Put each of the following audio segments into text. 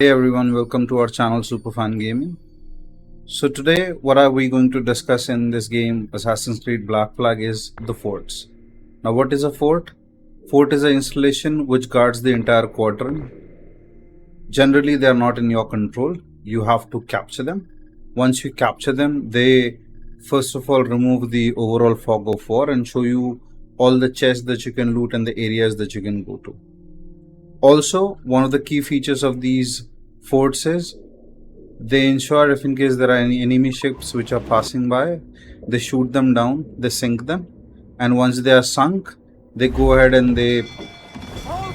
Hey everyone, welcome to our channel Superfan Gaming. So today, what are we going to discuss in this game, Assassin's Creed Black Flag, is the forts. Now, what is a fort? Fort is an installation which guards the entire quadrant. Generally, they are not in your control. You have to capture them. Once you capture them, they first of all remove the overall fog of war and show you all the chests that you can loot and the areas that you can go to. Also, one of the key features of these forts is they ensure if in case there are any enemy ships which are passing by, they shoot them down, they sink them, and once they are sunk, they go ahead and they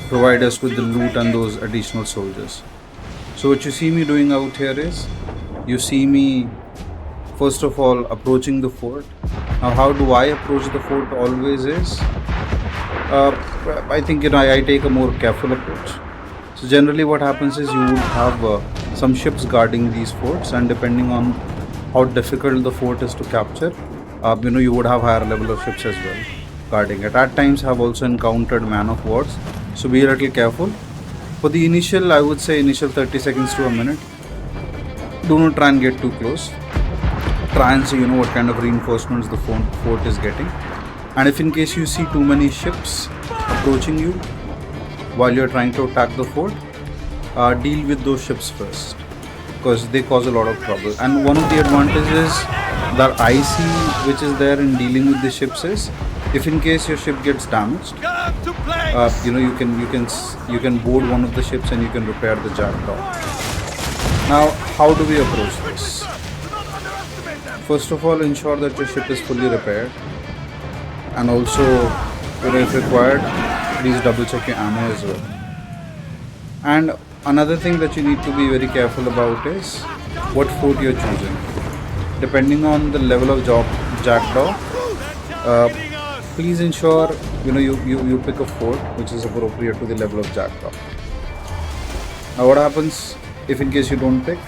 provide us with the loot and those additional soldiers. So what you see me doing out here is, you see me first of all approaching the fort. Now how do I approach the fort always is, I think I take a more careful approach. So generally what happens is you would have some ships guarding these forts, and depending on how difficult the fort is to capture, you would have higher level of ships as well guarding it. At times I have also encountered man of wars, so be a little careful. For the initial, I would say initial 30 seconds to a minute, do not try and get too close. Try and see what kind of reinforcements the fort is getting. And if in case you see too many ships approaching you while you're trying to attack the fort, deal with those ships first, because they cause a lot of trouble. And one of the advantages that I see which is there in dealing with the ships is, if in case your ship gets damaged, you can board one of the ships and you can repair the jackdaw. Now, how do we approach this? First of all, ensure that your ship is fully repaired, and also, if required, please double check your ammo as well. And another thing that you need to be very careful about is what fort you're choosing. Depending on the level of jackdaw, please ensure you pick a fort which is appropriate to the level of jackdaw. Now what happens if in case you don't pick?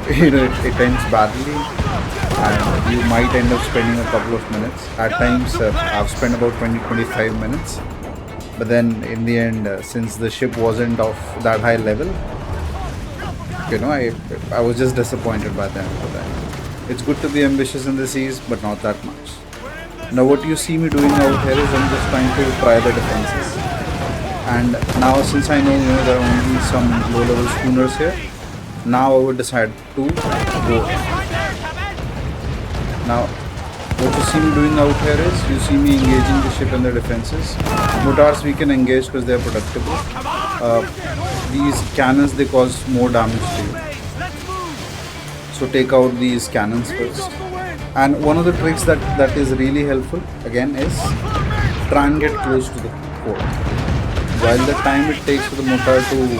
It ends badly, and you might end up spending a couple of minutes. At times I've spent about 20-25 minutes, but then in the end, since the ship wasn't of that high level, I was just disappointed by the end of that. It's good to be ambitious in the seas, but not that much. Now what you see me doing out here is I'm just trying to try the defenses. And now since I know there are only some low level schooners here, now I would decide to go. Now what you see me doing out here is, you see me engaging the ship and the defenses. Mortars we can engage because they are predictable. These cannons, they cause more damage to you, so take out these cannons first. And one of the tricks that is really helpful again is, try and get close to the fort. While the time it takes for the mortar to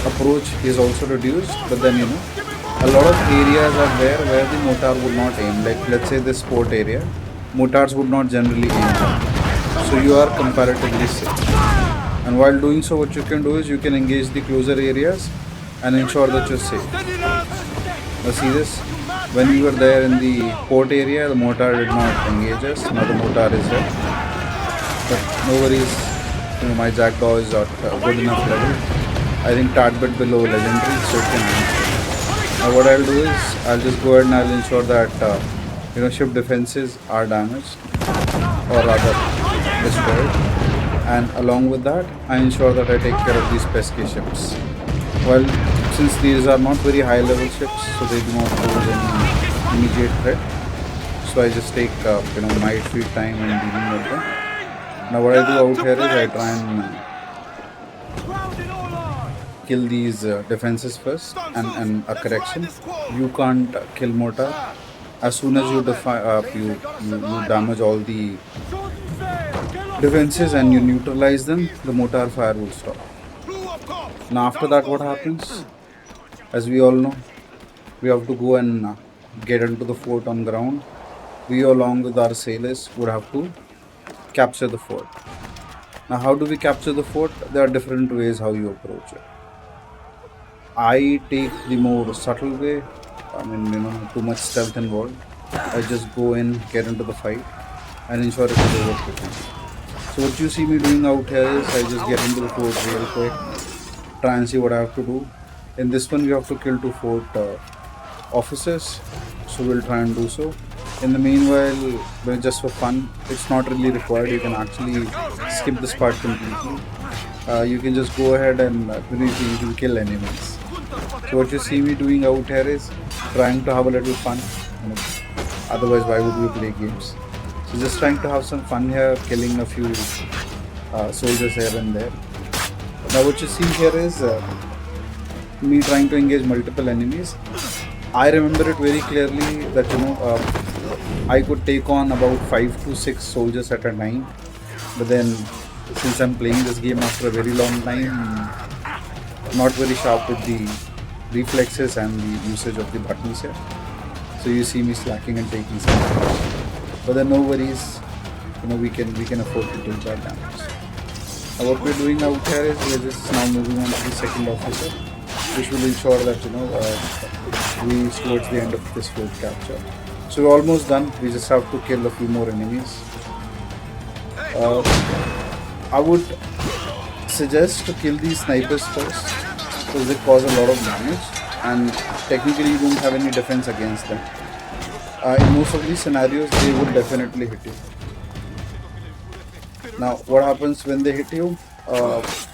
approach is also reduced, but then a lot of areas are there where the mortar would not aim. Like let's say this port area, mortars would not generally aim at, so you are comparatively safe. And while doing so, what you can do is you can engage the closer areas and ensure that you're safe. Now see this, when we were there in the port area, the mortar did not engage us. Now the mortar is here, but no worries, my jackdaw is at good enough level. I think tad bit below legendary, so it can handle. Now what I'll do is, I'll just go ahead and I'll ensure that ship defenses are damaged, or rather destroyed, and along with that I ensure that I take care of these pesky ships. Well, since these are not very high level ships, so they do not pose any immediate threat, so I just take my sweet time in dealing with them. Now what I do out here is, I try and kill these defenses first, and a correction, you can't kill mortar. As soon as you damage all the defenses and you neutralize them, the mortar fire will stop. Now after that, what happens, as we all know, we have to go and get into the fort on ground. We along with our sailors would have to capture the fort. Now how do we capture the fort? There are different ways how you approach it. I take the more subtle way. Too much stealth involved. I just go in, get into the fight, and ensure it is over quickly. So what you see me doing out here is, I just get into the fort real quick, try and see what I have to do. In this one, we have to kill two fort officers, so we'll try and do so. In the meanwhile, just for fun, it's not really required. You can actually skip this part completely. You can just go ahead and you can kill enemies. So what you see me doing out here is trying to have a little fun. You know, otherwise, why would we play games? So just trying to have some fun here, killing a few soldiers here and there. Now what you see here is me trying to engage multiple enemies. I remember it very clearly that I could take on about 5 to 6 soldiers at a time. But then since I'm playing this game after a very long time, not very sharp with the reflexes and the usage of the buttons here. So you see me slacking and taking some damage. But then no worries, we can afford to take that damage. Now what we're doing out here is we're just now moving on to the second officer, which will ensure that we reach towards the end of this fort capture. So we're almost done. We just have to kill a few more enemies. I would suggest to kill these snipers first because they cause a lot of damage and technically you don't have any defense against them. In most of these scenarios, they would definitely hit you. Now, what happens when they hit you?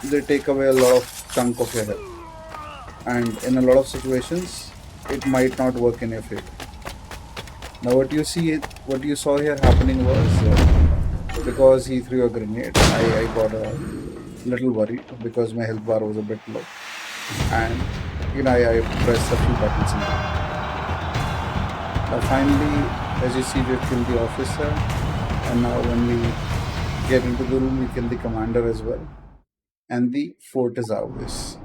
They take away a lot of chunk of your health, and in a lot of situations, it might not work in your favor. Now, what you saw here happening was because he threw a grenade, I got a little worried because my health bar was a bit low, and I pressed a few buttons in there. Now, finally, as you see, we killed the officer, and now when we get into the room, we kill the commander as well, and the fort is ours.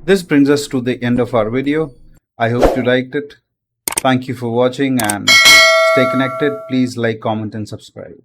This brings us to the end of our video. I hope you liked it. Thank you for watching and stay connected. Please like, comment, and subscribe.